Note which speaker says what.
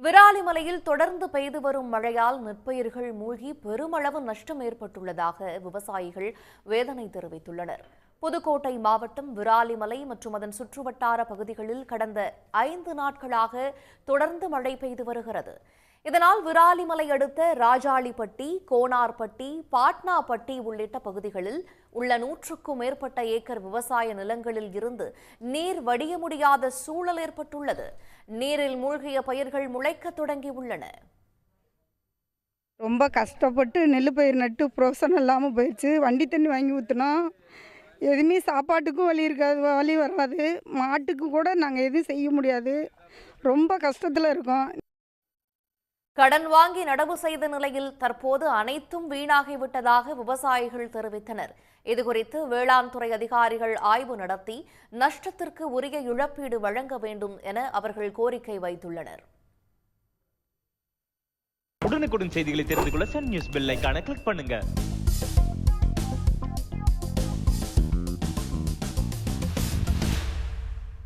Speaker 1: விராலிமலையில் தொடர்ந்து பெய்து வரும் மழையால் நெற்பயிர்கள் மூழ்கி பெருமளவு நஷ்டம் ஏற்பட்டுள்ளதாக விவசாயிகள் வேதனை தெரிவித்துள்ளனர். புதுக்கோட்டை மாவட்டம் விராலிமலை மற்றும் அதன் சுற்றுவட்டார பகுதிகளில் கடந்த 5 நாட்களாக தொடர்ந்து மழை பெய்து வருகிறது. இதனால் விராலிமலை அடுத்த ராஜாளிப்பட்டி, கோனார்பட்டி, பாட்னாப்பட்டி உள்ளிட்ட பகுதிகளில் உள்ள 100க்கும் மேற்பட்ட ஏக்கர் விவசாய நிலங்களில் இருந்து நீர் வடிய முடியாத சூழல் ஏற்பட்டுள்ளது. நீரில் மூழ்கிய பயிர்கள் முளைக்க தொடங்கியுள்ளன.
Speaker 2: ரொம்ப கஷ்டப்பட்டு நெல் பயிர் நட்டு புரோசனம் இல்லாமல் போயிடுச்சு. வண்டி தண்ணி வாங்கி ஊற்றினோம். எதுவுமே சாப்பாட்டுக்கும் வழி இருக்காது, வழி வராது. மாட்டுக்கு கூட நாங்கள் எதுவும் செய்ய முடியாது. ரொம்ப கஷ்டத்தில் இருக்கோம்.
Speaker 1: கடன் வாங்கி நடவு செய்த நிலையில் தற்போது அனைத்தும் வீணாகிவிட்டதாக விவசாயிகள் தெரிவித்தனர். இதுகுறித்து வேளாண் துறை அதிகாரிகள் ஆய்வு நடத்தி நஷ்டத்திற்கு உரிய இழப்பீடு வழங்க வேண்டும் என அவர்கள் கோரிக்கை வைத்துள்ளனர்.
Speaker 3: உடனுக்குடன் செய்திகளை தெரிந்து கொள்ள சன் நியூஸ் பெல் ஐகானை கிளிக் பண்ணுங்க.